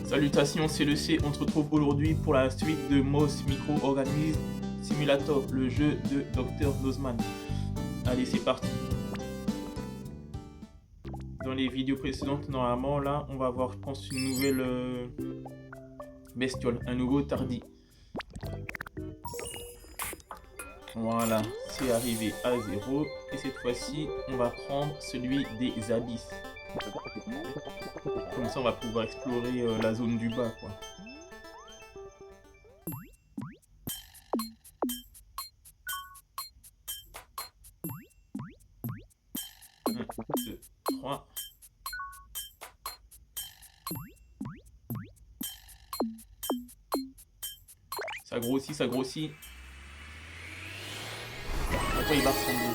Salutations, c'est le C. On se retrouve aujourd'hui pour la suite de Moss Microorganism Simulator, le jeu de Dr Nozman. Allez, c'est parti. Dans les vidéos précédentes, normalement, là, on va voir, je pense, une nouvelle bestiole, un nouveau Tardi. Voilà, c'est arrivé à 0. Et cette fois-ci, on va prendre celui des abysses. Comme ça, on va pouvoir explorer la zone du bas, quoi. Un, deux, trois. Ça grossit, ça grossit. À quoi il va ressembler?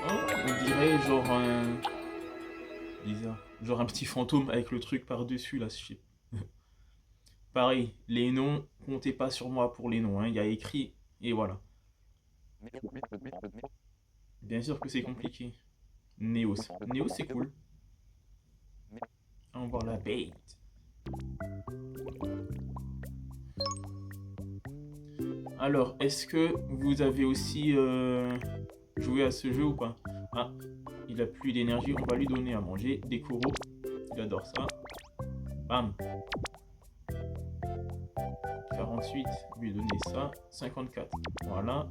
Oh, on dirait genre un... bizarre. Genre un petit fantôme avec le truc par-dessus, là, je sais. Pareil, les noms, comptez pas sur moi pour les noms, hein. Il y a écrit, et voilà. Bien sûr que c'est compliqué. Néos. Néos, c'est cool. On va voir la bait. Alors, est-ce que vous avez aussi joué à ce jeu ou pas? Ah, il a plus d'énergie, on va lui donner à manger. Des coraux, il adore ça. Bam. 48, lui donner ça. 54, voilà.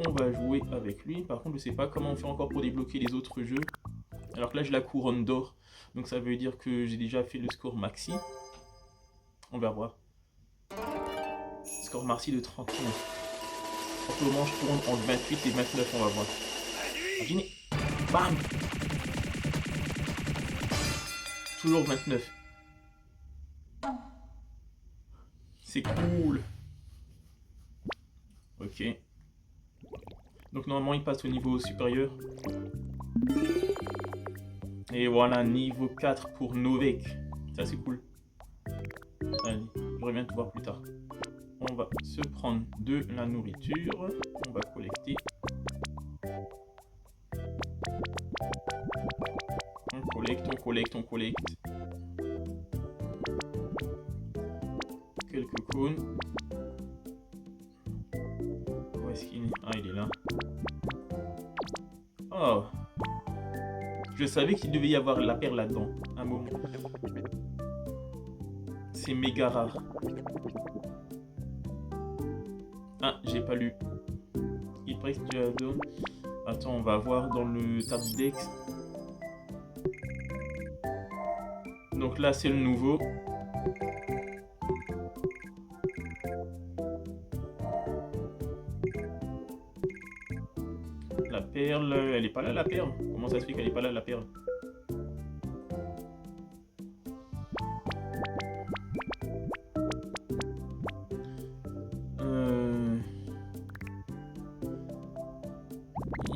On va jouer avec lui. Par contre, je sais pas comment on fait encore pour débloquer les autres jeux. Alors que là, j'ai la couronne d'or. Donc ça veut dire que j'ai déjà fait le score maxi. On va voir. Score maxi de 39. En ce moment, je tourne entre 28 et 29, on va voir. Imaginez. Bam. Toujours 29. C'est cool. Ok. Donc normalement, il passe au niveau supérieur. Et voilà, niveau 4 pour Novek. Ça, c'est cool. Allez, je reviens te voir plus tard. On va se prendre de la nourriture. On va collecter. On collecte, on collecte, on collecte. Quelques cônes. Où est-ce qu'il est? Ah, il est là. Oh! Je savais qu'il devait y avoir la perle là-dedans. Un moment. C'est méga rare. Ah, j'ai pas lu. Il paraît que tu as donné. Attends, on va voir dans le Tardex. Donc là, c'est le nouveau. La perle, elle est pas là, la perle? Comment ça se fait qu'elle est pas là, la perle?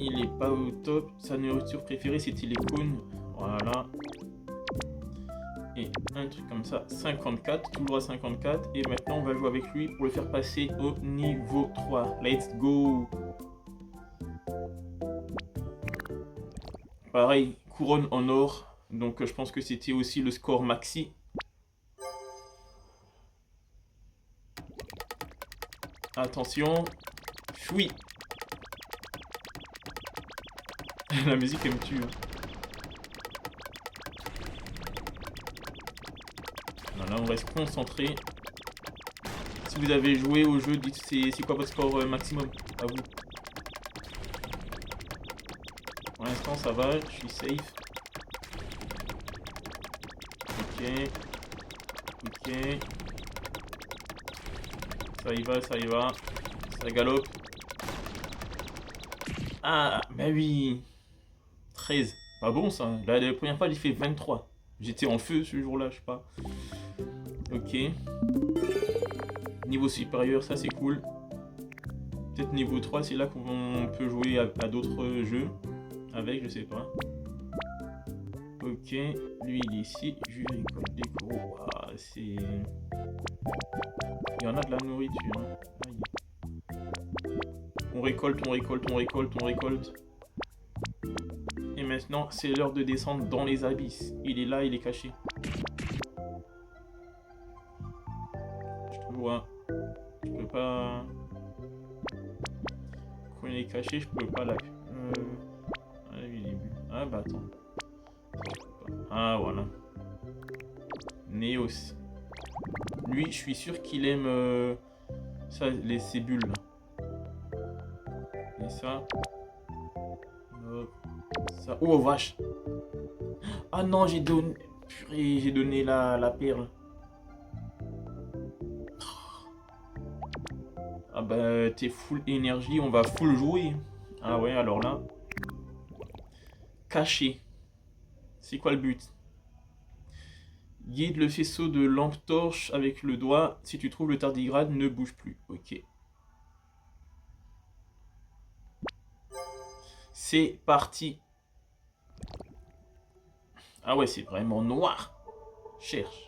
Il est pas au top. Sa nourriture préférée, c'était les cônes. Voilà. Et un truc comme ça, 54, toujours à 54. Et maintenant, on va jouer avec lui pour le faire passer au niveau 3. Let's go! Pareil, couronne en or. Donc, je pense que c'était aussi le score maxi. Attention. Choui! La musique, elle me tue. Hein. Non, là, on reste concentré. Si vous avez joué au jeu, dites c'est quoi votre score maximum à vous. Pour l'instant, ça va, je suis safe. Ok. Ok. Ça y va, ça y va. Ça galope. Ah, bah oui. 13. Pas bon ça. La première fois, j'ai fait 23. J'étais en feu ce jour-là, je sais pas. Ok. Niveau supérieur, ça c'est cool. Peut-être niveau 3, c'est là qu'on peut jouer à d'autres jeux. Avec, je sais pas. Ok. Lui, il est ici. Je récolte des coraux. Ah, c'est... Il y en a de la nourriture. Hein. On récolte, on récolte, on récolte, on récolte. Et maintenant, c'est l'heure de descendre dans les abysses. Il est là, il est caché. Je te vois. Je peux pas... Quand il est caché, je peux pas la... Ah bah attends. Ah voilà. Néos. Lui, je suis sûr qu'il aime ça, ces bulles là. Et ça. Hop. Ça. Oh vache. Ah non, j'ai donné. Purée, j'ai donné la perle. Ah bah t'es full énergie, on va full jouer. Ah ouais, alors là. Caché. C'est quoi le but? Guide le faisceau de lampe torche avec le doigt. Si tu trouves le tardigrade, ne bouge plus. Ok. C'est parti. Ah ouais, c'est vraiment noir. Cherche.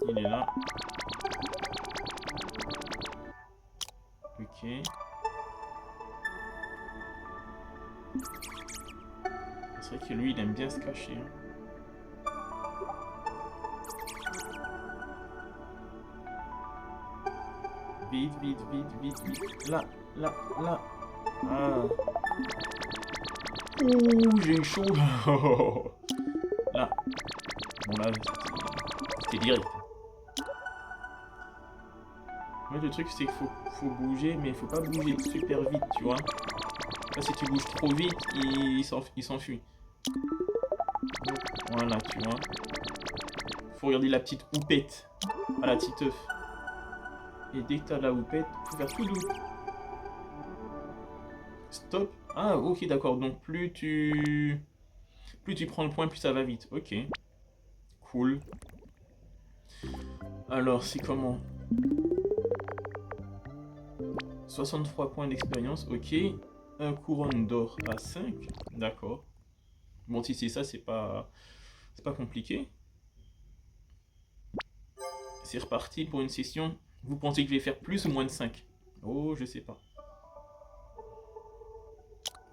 Il est là. Ok. C'est vrai que lui, il aime bien se cacher. Vite, vite, vite, vite, vite. Là, là, là. Ah. Ouh, j'ai eu chaud. Là. Bon, là, c'était direct. Moi, le truc, c'est qu'il faut bouger, mais il faut pas bouger super vite, tu vois. Là, si tu bouges trop vite, il s'enfuit. Voilà, tu vois. Faut regarder la petite houppette. Ah, la petite œuf. Et dès que t'as la houppette, faut faire tout doux. Stop. Ah, ok, d'accord. Donc, plus tu prends le point, plus ça va vite. Ok. Cool. Alors, c'est comment? 63 points d'expérience, ok. Un couronne d'or à 5. D'accord. Bon, si c'est ça, c'est pas compliqué. C'est reparti pour une session. Vous pensez que je vais faire plus ou moins de 5? Oh, je sais pas.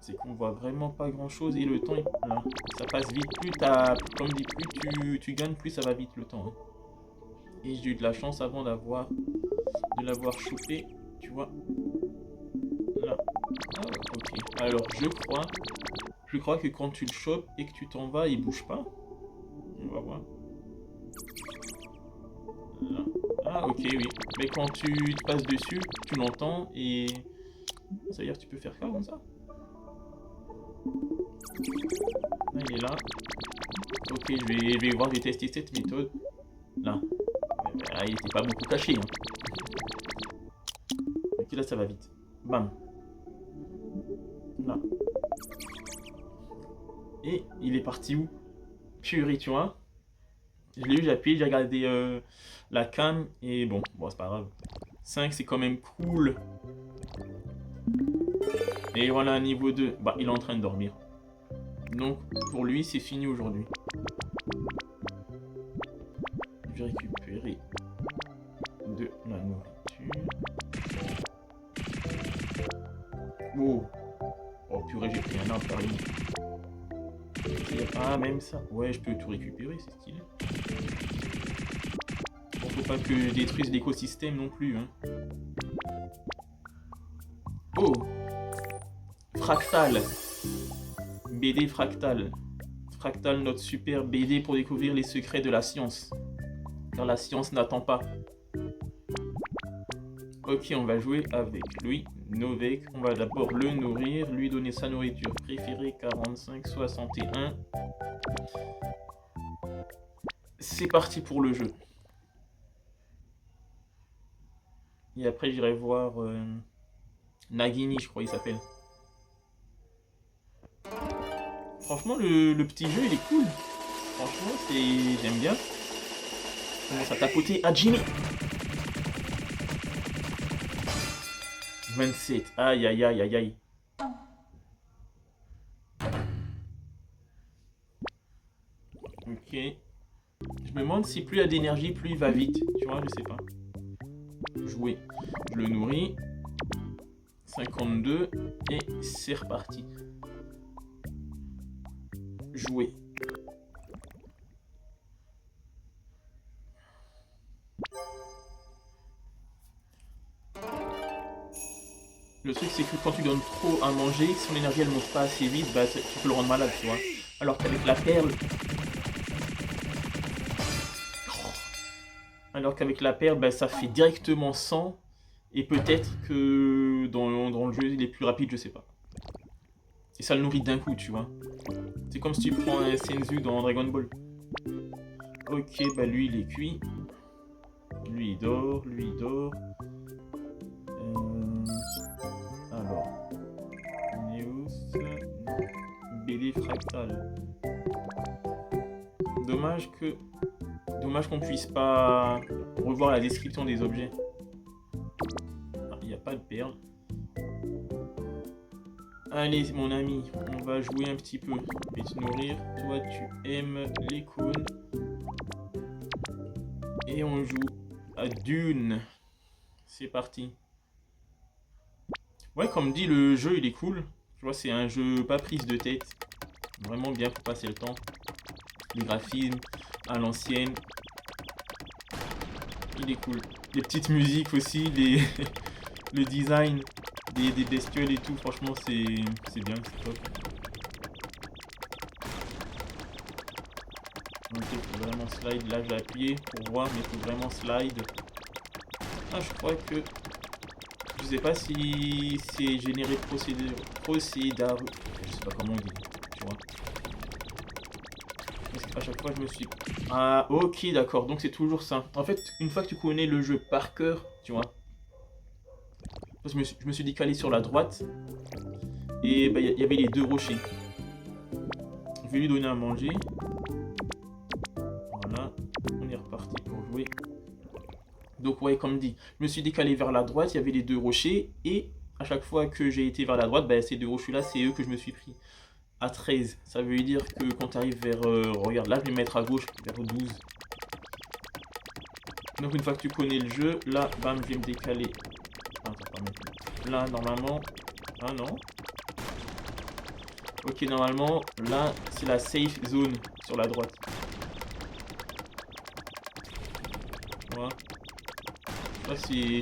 C'est qu'on voit vraiment pas grand chose et le temps, là, ça passe vite. Plus comme dit, plus tu gagnes, plus ça va vite le temps. Hein. Et j'ai eu de la chance avant de l'avoir chopé, tu vois. Là. Ah, ok. Alors, je crois que quand tu le chopes et que tu t'en vas, il bouge pas. On va voir. Là. Ah, ok, oui. Mais quand tu te passes dessus, tu l'entends et... Ça veut dire que tu peux faire quoi comme ça? Là, il est là. Ok, je vais voir, je vais tester cette méthode. Là. Ah, il était pas beaucoup caché. Hein. Ok, là, ça va vite. Bam. Là. Et il est parti où? Purée, tu vois. Je l'ai eu, j'ai appuyé, j'ai regardé la cam. Et bon, c'est pas grave. 5, c'est quand même cool. Et voilà, niveau 2. Bah, il est en train de dormir. Donc, pour lui, c'est fini aujourd'hui. Je vais récupérer de la nourriture. Oh, oh purée, j'ai pris un arbre par ici. Ah, même ça. Ouais, je peux tout récupérer, c'est stylé. Bon, faut pas que je détruise l'écosystème non plus. Hein. Oh, Fractal. BD Fractal. Fractal, notre super BD pour découvrir les secrets de la science. Car la science n'attend pas. Ok, on va jouer avec lui. Novek, on va d'abord le nourrir, lui donner sa nourriture préférée, 45, 61. C'est parti pour le jeu. Et après, j'irai voir Nagini, je crois il s'appelle. Franchement, le petit jeu, il est cool. Franchement, j'aime bien. On commence à tapoter à Jimmy. 27. Aïe, aïe, aïe, aïe, aïe. Ok. Je me demande si plus il y a d'énergie, plus il va vite. Tu vois, je sais pas. Jouer. Je le nourris. 52. Et c'est reparti. Jouer. Le truc, c'est que quand tu donnes trop à manger, si son énergie elle monte pas assez vite, bah tu peux le rendre malade, tu vois. Alors qu'avec la perle... bah, ça fait directement 100. Et peut-être que dans le jeu, il est plus rapide, je sais pas. Et ça le nourrit d'un coup, tu vois. C'est comme si tu prends un Senzu dans Dragon Ball. Ok, bah lui, il est cuit. Lui, il dort. Lui, il dort. Alors. News. BD fractal. Dommage qu'on puisse pas revoir la description des objets. Il n'y a pas de perles. Allez, mon ami, on va jouer un petit peu et te nourrir. Toi, tu aimes les cônes. Et on joue à Dune. C'est parti. Ouais, comme dit, le jeu, il est cool. Tu vois, c'est un jeu pas prise de tête. Vraiment bien pour passer le temps. Le graphisme à l'ancienne. Il est cool. Les petites musiques aussi, le design des bestioles et tout, franchement, c'est bien, c'est top. Ok, faut vraiment slide. Là, j'ai appuyé pour voir, mais faut vraiment slide. Ah, je crois que... Je sais pas si c'est généré procédure. Je sais pas comment on dit, tu vois. Parce qu'à chaque fois, je me suis... Ah, ok, d'accord. Donc, c'est toujours ça. En fait, une fois que tu connais le jeu par cœur, tu vois. Je me suis dit qu'aller sur la droite. Et bah, il y avait les deux rochers. Je vais lui donner à manger. Voilà. On est reparti pour jouer. Donc, ouais, comme dit, je me suis décalé vers la droite. Il y avait les deux rochers. Et à chaque fois que j'ai été vers la droite, bah, ces deux rochers-là, c'est eux que je me suis pris. À 13. Ça veut dire que quand tu arrives vers... regarde, là, je vais me mettre à gauche, vers 12. Donc, une fois que tu connais le jeu, là, bam, je vais me décaler. Attends, pas maintenant. Là, normalement... Ah non. Ok, normalement, là, c'est la safe zone sur la droite. Voilà. Là, c'est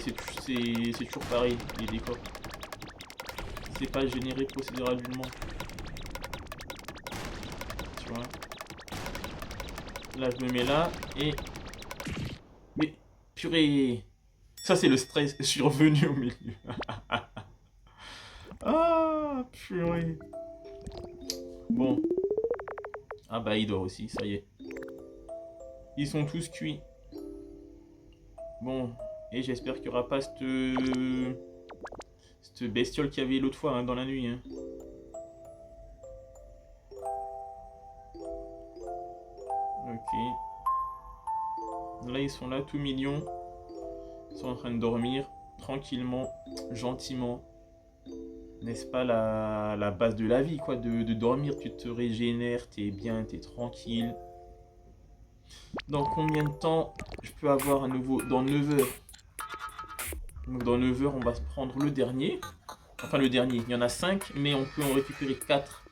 toujours pareil, les décors. C'est pas généré procéduralement. Tu vois. Là, je me mets là, et... Mais, purée. Ça, c'est le stress survenu au milieu. Ah, purée. Bon. Ah bah, il dort aussi, ça y est. Ils sont tous cuits. Bon. Et j'espère qu'il n'y aura pas cette bestiole qu'il y avait l'autre fois, hein, dans la nuit. Hein. Ok. Là, ils sont là, tout mignons. Ils sont en train de dormir. Tranquillement. Gentiment. N'est-ce pas la base de la vie, quoi, de dormir, tu te régénères, t'es bien, t'es tranquille. Dans combien de temps je peux avoir à nouveau? Dans 9 heures. Donc dans 9 heures, on va se prendre le dernier. Enfin, le dernier, il y en a 5, mais on peut en récupérer 4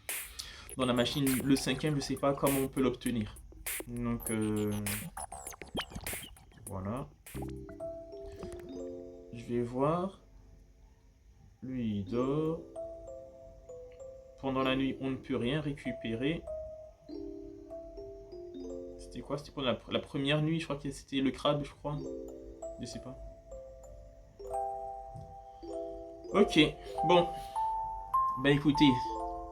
dans la machine. Le 5e, je sais pas comment on peut l'obtenir. Donc, voilà. Je vais voir. Lui, il dort. Pendant la nuit, on ne peut rien récupérer. C'était quoi? C'était pour la première nuit, je crois que c'était le crabe, je crois. Je sais pas. Ok, bon. Bah écoutez,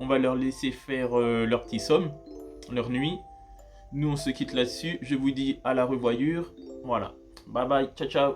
on va leur laisser faire leur petit somme, leur nuit. Nous, on se quitte là-dessus. Je vous dis à la revoyure. Voilà. Bye bye, ciao ciao.